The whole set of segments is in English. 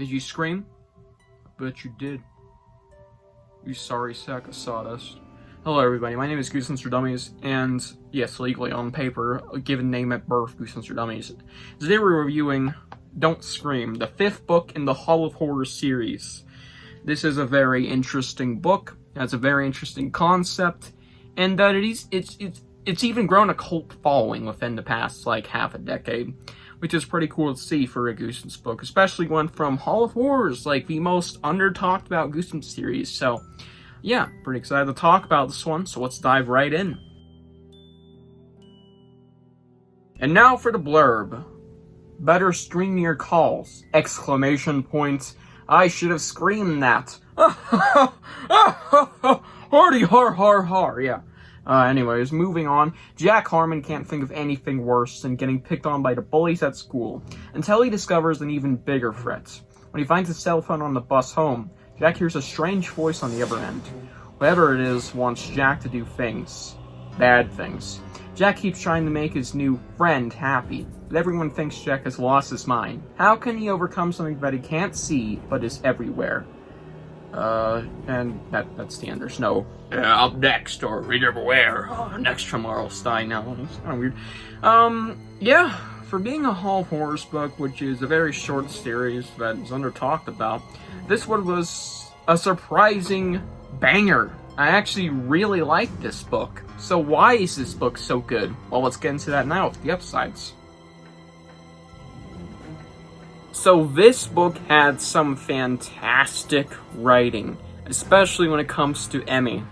Did you scream? I bet you did. You sorry sack of sawdust. Hello everybody, my name is Goosebumps for Dummies, and yes, legally on paper, a given name at birth, Goosebumps for Dummies. Today we're reviewing Don't Scream, the 5th book in the Hall of Horror series. This is a very interesting book, it has a very interesting concept, and that it's even grown a cult following within the past, like, half a decade. Which is pretty cool to see for a Goosebumps book, especially one from Hall of Horrors, like the most under-talked about Goosebumps series. So, yeah, pretty excited to talk about this one, so let's dive right in. And now for the blurb. Better scream your calls! Exclamation point. I should have screamed that. Hardy har har har, yeah. Anyways, moving on, Jack Harmon can't think of anything worse than getting picked on by the bullies at school, until he discovers an even bigger threat. When he finds his cell phone on the bus home, Jack hears a strange voice on the other end. Whoever it is wants Jack to do things. Bad things. Jack keeps trying to make his new friend happy, but everyone thinks Jack has lost his mind. How can he overcome something that he can't see, but is everywhere? And that's the end. There's no, up next, or read everywhere. Next tomorrow, Stine. No, it's kind of weird. Yeah, for being a Hall of Horrors book, which is a very short series that is under-talked about, this one was a surprising banger. I actually really like this book. So why is this book so good? Well, let's get into that now with the upsides. So this book had some fantastic writing, especially when it comes to Emmy.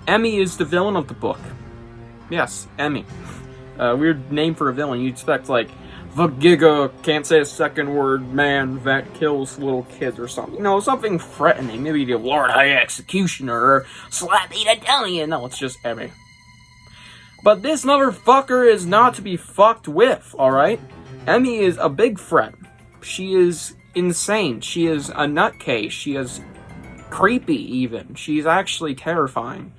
Emmy is the villain of the book. Yes, Emmy. Weird name for a villain. You'd expect, like, the Giga, can't say a second word, man that kills little kids or something. You know, something threatening. Maybe the Lord High Executioner or Slappy the Delian. No, it's just Emmy. But this motherfucker is not to be fucked with, alright? Emmy is a big threat. She is insane. She is a nutcase. She is creepy, even. She's actually terrifying.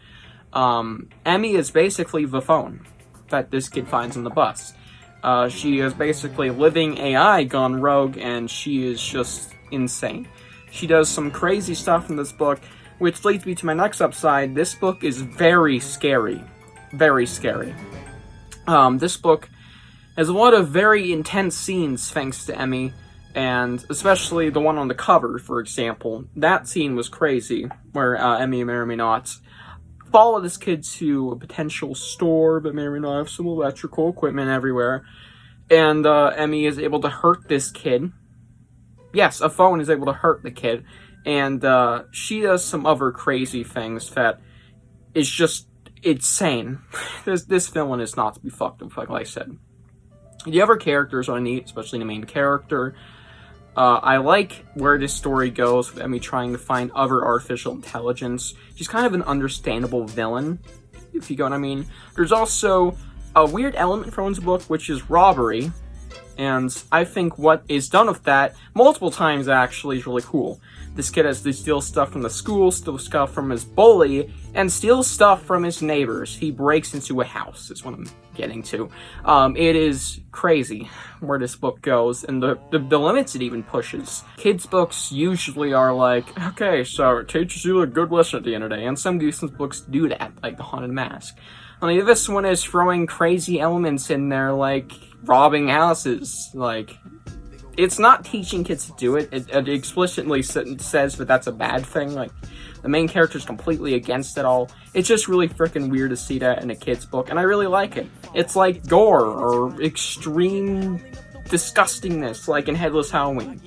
Emmy is basically the phone that this kid finds on the bus. She is basically living AI gone rogue, and she is just insane. She does some crazy stuff in this book, which leads me to my next upside. This book is very scary. Very scary. This book has a lot of very intense scenes thanks to Emmy. And especially the one on the cover, for example. That scene was crazy, where Emmy may or may not follow this kid to a potential store, but may or may not have some electrical equipment everywhere. And Emmy is able to hurt this kid. Yes, a phone is able to hurt the kid. And she does some other crazy things that is just insane. This villain is not to be fucked with, like I said. The other characters are neat, especially the main character. I like where this story goes with Emmy trying to find other artificial intelligence. She's kind of an understandable villain, if you get what I mean. There's also a weird element from this book, which is robbery. And I think what is done with that, multiple times actually, is really cool. This kid has to steal stuff from the school, steal stuff from his bully, and steal stuff from his neighbors. He breaks into a house, is what I'm getting to. It is crazy where this book goes, and the limits it even pushes. Kids' books usually are like, okay, so it teaches you a good lesson at the end of the day, and some Goosebumps books do that, like The Haunted Mask. Only this one is throwing crazy elements in there, like robbing houses, like... It's not teaching kids to do it. It explicitly says that that's a bad thing. Like, the main character's completely against it all. It's just really freaking weird to see that in a kid's book, and I really like it. It's like gore or extreme disgustingness, like in Headless Halloween.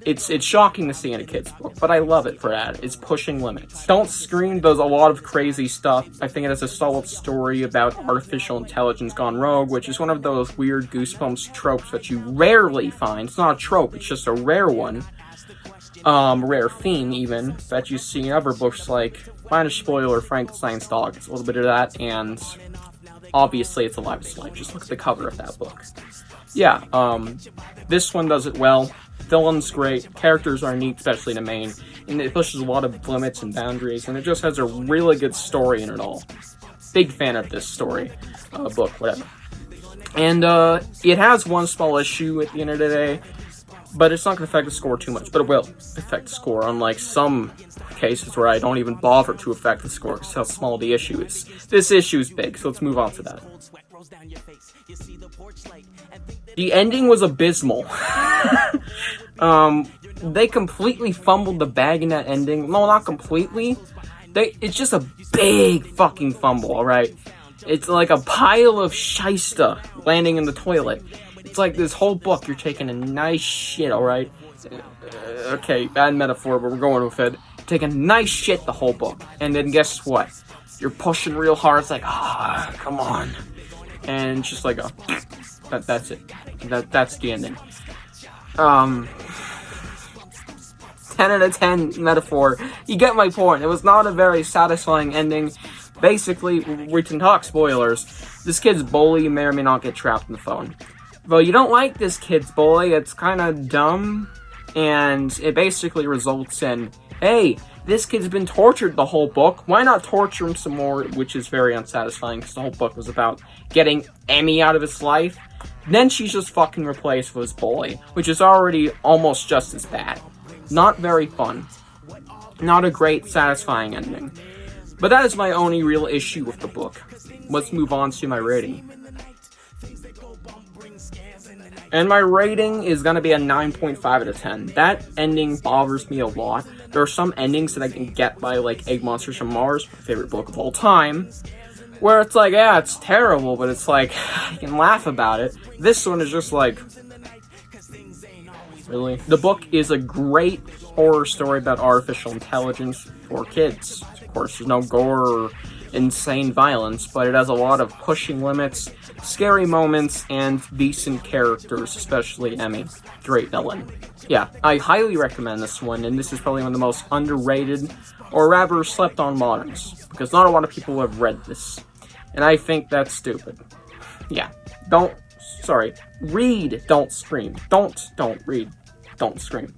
It's shocking to see in a kid's book, but I love it for that. It's pushing limits. Don't Scream does a lot of crazy stuff. I think it has a solid story about artificial intelligence gone rogue, which is one of those weird Goosebumps tropes that you rarely find. It's not a trope, it's just a rare one. Rare theme, even, that you see in other books like, minor spoiler, Frankenstein's Dog. It's a little bit of that, and obviously it's Alive is Life. Just look at the cover of that book. Yeah, this one does it well. Villain's great, characters are neat, especially the main, and it pushes a lot of limits and boundaries, and it just has a really good story in it all. Big fan of this story, book, whatever. And it has one small issue at the end of the day. but it's not going to affect the score too much, but it will affect the score, unlike some cases where I don't even bother to affect the score because how small the issue is. This issue is big, so let's move on to that. The ending was abysmal. They completely fumbled the bag in that ending. No, not completely. It's just a big fucking fumble, alright? It's like a pile of shysta landing in the toilet. It's like this whole book, you're taking a nice shit, alright? Okay, bad metaphor, but we're going with it. Taking a nice shit the whole book. And then guess what? You're pushing real hard, it's like, come on. And it's just like that's it. That's the ending. 10 out of 10 metaphor. You get my point. It was not a very satisfying ending. Basically, we can talk spoilers. This kid's bully may or may not get trapped in the phone. Well, you don't like this kid's bully. It's kind of dumb. And it basically results in, hey, this kid's been tortured the whole book. Why not torture him some more? Which is very unsatisfying because the whole book was about getting Emmy out of his life. Then she's just fucking replaced with his bully, which is already almost just as bad. Not very fun. Not a great, satisfying ending. But that is my only real issue with the book. Let's move on to my rating. And my rating is going to be a 9.5 out of 10. That ending bothers me a lot. There are some endings that I can get by, like, Egg Monsters from Mars, my favorite book of all time, where it's like, yeah, it's terrible, but it's like, I can laugh about it. This one is just like, really? The book is a great horror story about artificial intelligence for kids. Of course, there's no gore or insane violence, but it has a lot of pushing limits, scary moments, and decent characters, especially Emmy. Great villain. Yeah, I highly recommend this one, and this is probably one of the most underrated, or rather slept on moderns, because not a lot of people have read this, and I think that's stupid. Yeah, read, don't scream. Don't read, don't scream.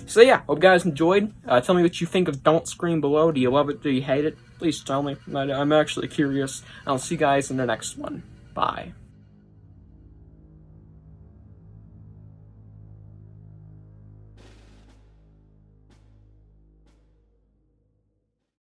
So yeah, hope you guys enjoyed. Tell me what you think of Don't Scream below. Do you love it? Do you hate it? Please tell me. I'm actually curious. I'll see you guys in the next one. Bye.